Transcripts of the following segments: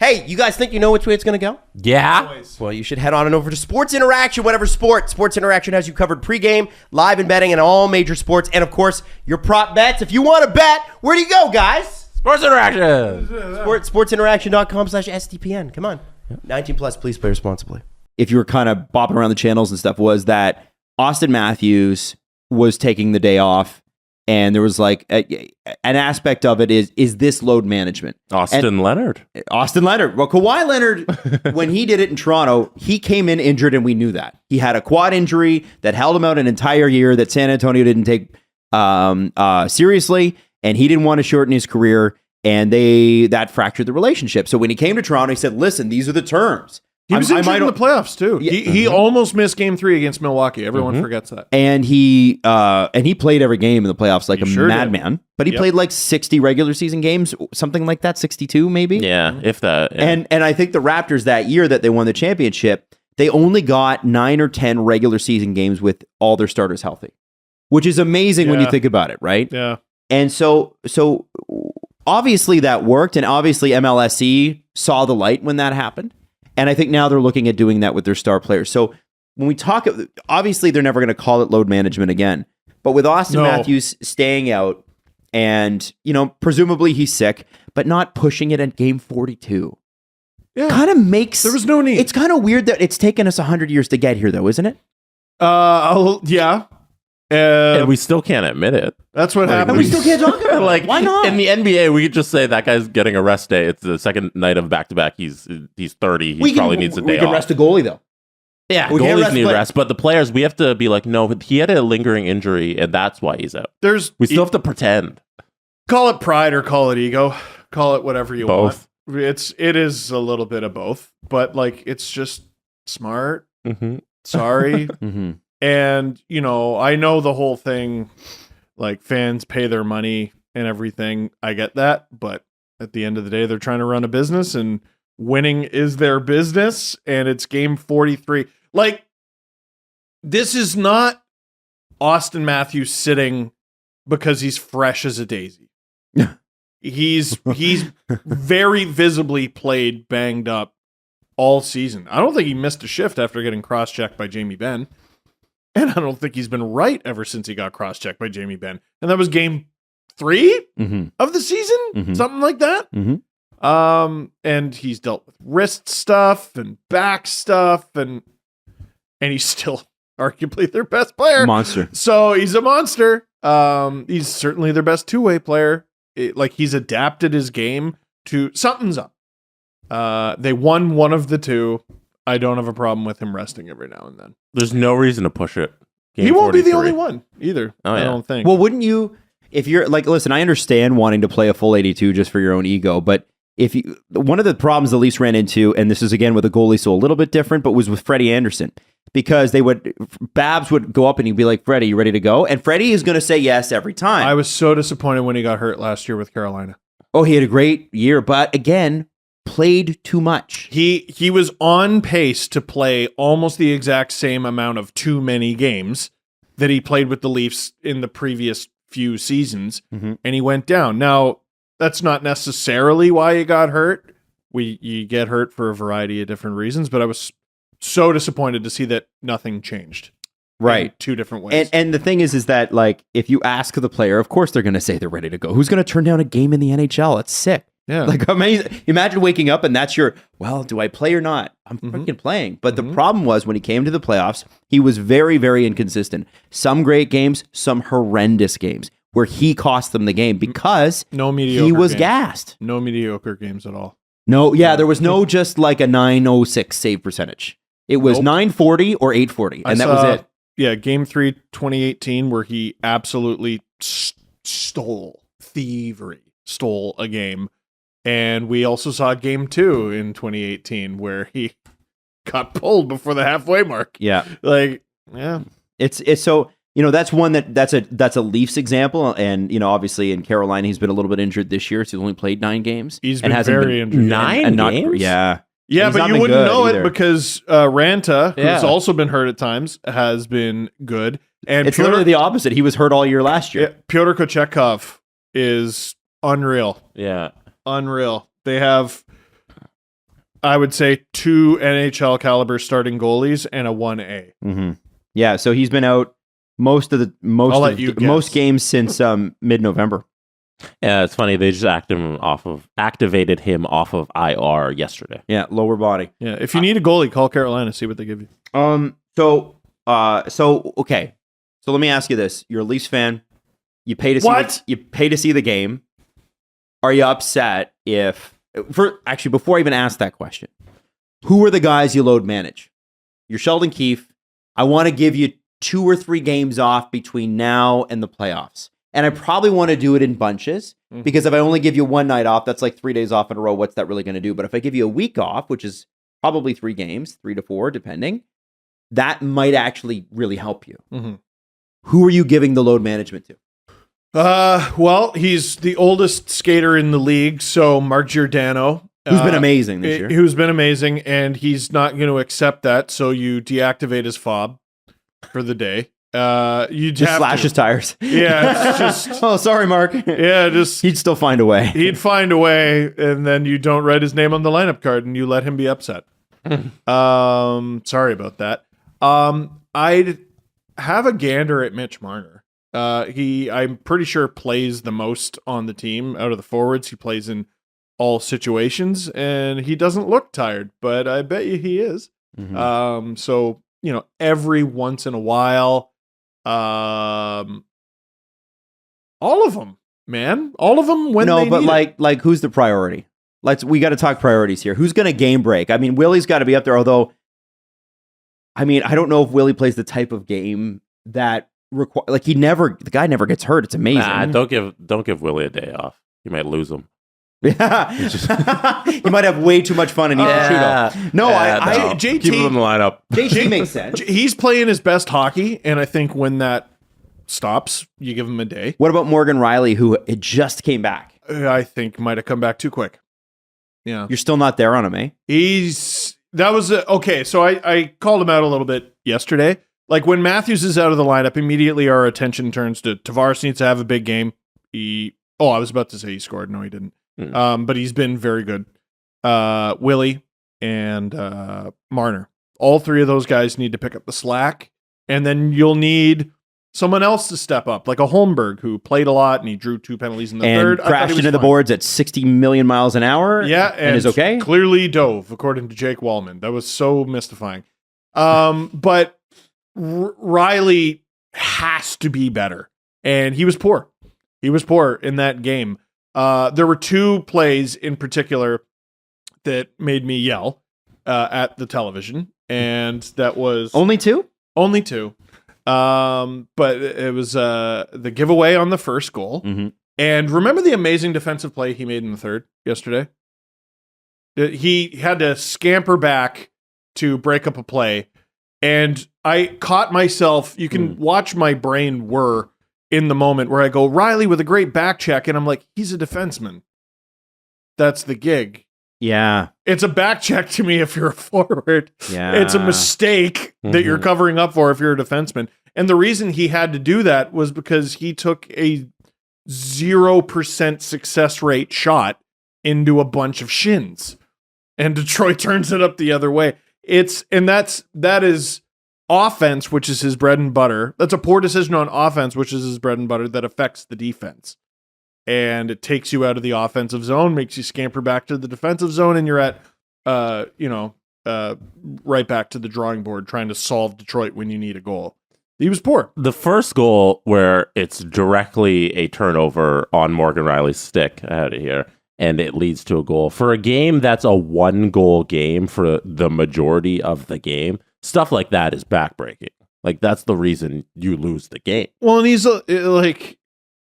Hey, you guys think you know which way it's going to go? Yeah. Well, you should head on and over to Sports Interaction, whatever sport. Sports Interaction has you covered pregame, live and betting, and all major sports. And, of course, your prop bets. If you want to bet, where do you go, guys? Sports Interaction. Sportsinteraction.com/STPN. Come on. 19 plus, please play responsibly. If you were kind of bopping around the channels and stuff, was that Auston Matthews was taking the day off. And there was like an aspect of it is this load management. Austin Leonard. Well, Kawhi Leonard, when he did it in Toronto, he came in injured and we knew that. He had a quad injury that held him out an entire year that San Antonio didn't take seriously. And he didn't want to shorten his career. And that fractured the relationship. So when he came to Toronto, he said, listen, these are the terms. He was injured in the playoffs too. Yeah. He almost missed Game 3 against Milwaukee. Everyone forgets that. And he played every game in the playoffs like madman. But he played like 60 regular season games, something like that, 62 maybe. Yeah, if that. Yeah. And I think the Raptors that year that they won the championship, they only got 9 or 10 regular season games with all their starters healthy, which is amazing when you think about it, right? Yeah. And so obviously that worked, and obviously MLSE saw the light when that happened. And I think now they're looking at doing that with their star players. So when we talk, obviously they're never going to call it load management again. But with Auston Matthews staying out and, presumably he's sick, but not pushing it at game 42. Yeah. Kind of makes... There was no need. It's kind of weird that it's taken us 100 years to get here, though, isn't it? Yeah. And we still can't admit it. That's what happened. And we still can't talk about it. Why not? In the NBA, we could just say that guy's getting a rest day. It's the second night of back-to-back. He's 30. He probably needs a day off. We can rest a goalie, though. Yeah, goalies need rest. But the players, we have to be like, no, he had a lingering injury, and that's why he's out. We still have to pretend. Call it pride or call it ego. Call it whatever you Both. want. It is a little bit of both. But, it's just smart. Sorry. And, I know the whole thing, fans pay their money and everything. I get that. But at the end of the day, they're trying to run a business and winning is their business. And it's game 43. This is not Auston Matthews sitting because he's fresh as a daisy. He's very visibly played banged up all season. I don't think he missed a shift after getting cross-checked by Jamie Benn. And I don't think he's been right ever since he got cross-checked by Jamie Benn. And that was game 3 of the season? Something like that? And he's dealt with wrist stuff and back stuff, and he's still arguably their best player. Monster. So he's a monster. He's certainly their best two-way player. He's adapted his game to... Something's up. They won one of the two. I don't have a problem with him resting every now and then. There's no reason to push it. He won't be the only one either. I don't think. Well, wouldn't you, if you're listen, I understand wanting to play a full 82 just for your own ego, but one of the problems the Leafs ran into, and this is again with a goalie, so a little bit different, but was with Freddie Anderson, because Babs would go up and he'd be like, Freddie, you ready to go? And Freddie is going to say yes every time. I was so disappointed when he got hurt last year with Carolina. Oh, he had a great year, but again, played too much. He was on pace to play almost the exact same amount of too many games that he played with the Leafs in the previous few seasons, and he went down. Now, that's not necessarily why he got hurt. You get hurt for a variety of different reasons, but I was so disappointed to see that nothing changed. Right. In two different ways. And the thing is that if you ask the player, of course they're going to say they're ready to go. Who's going to turn down a game in the NHL? It's sick. Yeah. Amazing. Imagine waking up and that's do I play or not? I'm freaking playing. But the problem was when he came to the playoffs, he was very, very inconsistent. Some great games, some horrendous games where he cost them the game because he was gassed. No mediocre games at all. No, yeah, there was no just a 906 save percentage. It was 940 or 840, and that was it. Yeah, Game 3, 2018, where he absolutely stole a game. And we also saw Game 2 in 2018 where he got pulled before the halfway mark. Yeah. It's so, that's one that's a Leafs example. And, obviously in Carolina, he's been a little bit injured this year. So he's only played 9 games. He's been very injured. 9 games? Yeah. Yeah, but you wouldn't know it because Ranta, who's also been hurt at times, has been good. And it's literally the opposite. He was hurt all year last year. Yeah, Pyotr Kochetkov is unreal. Yeah. Unreal. They have I would say 2 NHL caliber starting goalies and a 1A. Mm-hmm. Yeah, so he's been out most games since mid-November. Yeah, it's funny. They just activated him off of IR yesterday. Yeah, lower body. Yeah, if you need a goalie, call Carolina. See what they give you. So okay. So let me ask you this: you're a Leafs fan. You pay to see the game. Are you upset before I even ask that question, who are the guys you load manage? You're Sheldon Keefe. I want to give you 2 or 3 games off between now and the playoffs. And I probably want to do it in bunches because if I only give you 1 night off, that's like 3 days off in a row. What's that really going to do? But if I give you a week off, which is probably 3 games, 3 to 4, depending, that might actually really help you. Mm-hmm. Who are you giving the load management to? Well, he's the oldest skater in the league, so Mark Giordano. Who's been amazing this year. Who's been amazing, and he's not going to accept that, so you deactivate his fob for the day. You just slash his tires. Yeah, it's just... oh, sorry, Mark. Yeah, just... He'd still find a way. He'd find a way, and then you don't write his name on the lineup card, and you let him be upset. Sorry about that. I'd have a gander at Mitch Marner. I'm pretty sure plays the most on the team out of the forwards. He plays in all situations, and he doesn't look tired, but I bet you he is. Mm-hmm. So, every once in a while, all of them, man, all of them when they need like who's the priority? We got to talk priorities here. Who's going to game break? I mean, Willie's got to be up there, although, I don't know if Willie plays the type of game that the guy never gets hurt. It's amazing. Nah, don't give Willie a day off. You might lose him. Yeah, he might have way too much fun and he can shoot him. No, JT, keep him in the lineup. JT makes sense. He's playing his best hockey, and I think when that stops, you give him a day. What about Morgan Rielly, who just came back? I think might have come back too quick. Yeah, you're still not there on him, eh? Okay. So I called him out a little bit yesterday. Like when Matthews is out of the lineup, immediately our attention turns to Tavares needs to have a big game. I was about to say he scored. No, he didn't. But he's been very good. Willie and Marner. All 3 of those guys need to pick up the slack. And then you'll need someone else to step up, like a Holmberg who played a lot and he drew 2 penalties in the third. Crashed into the boards at 60 million miles an hour. Yeah, and is okay. Clearly dove, according to Jake Wallman. That was so mystifying. But Rielly has to be better. And he was poor. He was poor in that game. There were 2 plays in particular that made me yell at the television. And that was... Only 2? Only 2. But it was the giveaway on the first goal. Mm-hmm. And remember the amazing defensive play he made in the third yesterday? He had to scamper back to break up a play. And I caught myself, you can watch my brain whir in the moment where I go, Rielly with a great back check. And I'm like, he's a defenseman. That's the gig. Yeah. It's a back check to me if you're a forward. Yeah. It's a mistake that you're covering up for if you're a defenseman. And the reason he had to do that was because he took a 0% success rate shot into a bunch of shins. And Detroit turns it up the other way. That is offense, which is his bread and butter. That's a poor decision on offense, which is his bread and butter, that affects the defense. And it takes you out of the offensive zone, makes you scamper back to the defensive zone, and you're at, right back to the drawing board trying to solve Detroit when you need a goal. He was poor. The first goal where it's directly a turnover on Morgan Rielly's stick out of here, and it leads to a goal. For a game that's a 1-goal game for the majority of the game, stuff like that is backbreaking. Like, that's the reason you lose the game. Well, and he's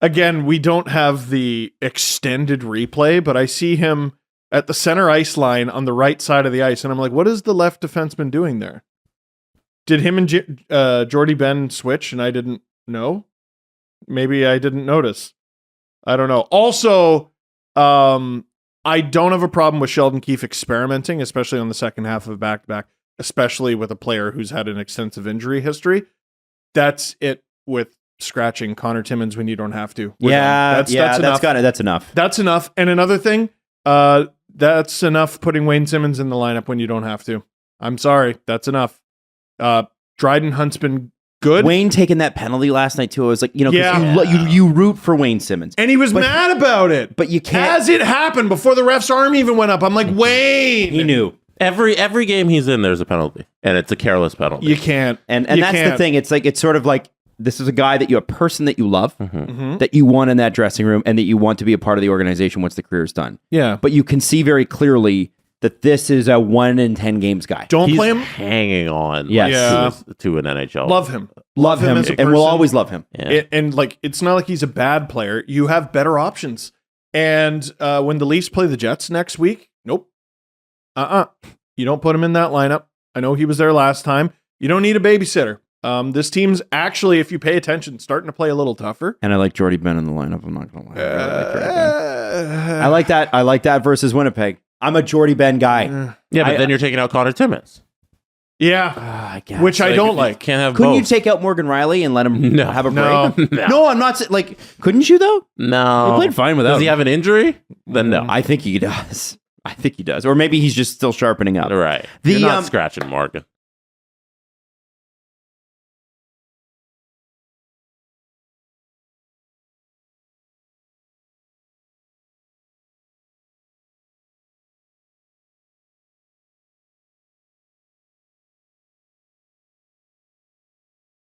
again, we don't have the extended replay, but I see him at the center ice line on the right side of the ice, and I'm like, what is the left defenseman doing there? Did him and Jordy Ben switch and I didn't know? Maybe I didn't notice. I don't know. Also, I don't have a problem with Sheldon Keefe experimenting, especially on the second half of back-to-back, especially with a player who's had an extensive injury history. That's it with scratching Connor Timmins when you don't have to. That's enough. That's enough. And another thing, the that's enough putting Wayne Simmons in the lineup when you don't have to. I'm sorry. That's enough. Dryden Hunt's been good. Wayne taking that penalty last night too. I was like, 'cause Yeah. you root for Wayne Simmons, And he was But- mad about it. but you can't. As it happened, before the ref's arm even went up, I'm like, Wayne! He knew, Every game he's in, there's a penalty, and it's a careless penalty. You can't. and You that's the can't. thing. It's sort of like this is a guy that a person that you love, Mhm. that you want in that dressing room, and that you want to be a part of the organization once the career's done. Yeah. But you can see very clearly that this is a 1 in 10 games guy. Don't He's play him. hanging on Yes. Yeah. to an NHL. Love him. Love him, as a and we'll person. always love him. Yeah. And like, it's not like he's a bad player. You have better options. And when the Leafs play the Jets next week, nope. You don't put him in that lineup. I know he was there last time. You don't need a babysitter. This team's actually, if you pay attention, starting to play a little tougher. And I like Jordy Ben in the lineup. I'm not gonna lie. I like that. I like that versus Winnipeg. I'm a Jordy Ben guy. Yeah, but I- then you're taking out Connor Timmins. Yeah. I guess. Which I don't you like. Can't have Couldn't both. you take out Morgan Rielly and let him No. have a No. break? No. I'm not like. Couldn't you though? No. He played fine without. Does he him. have an injury? Then no. I think he does. I think he does, or maybe he's just still sharpening up. Right. The, You're not um, scratching Morgan.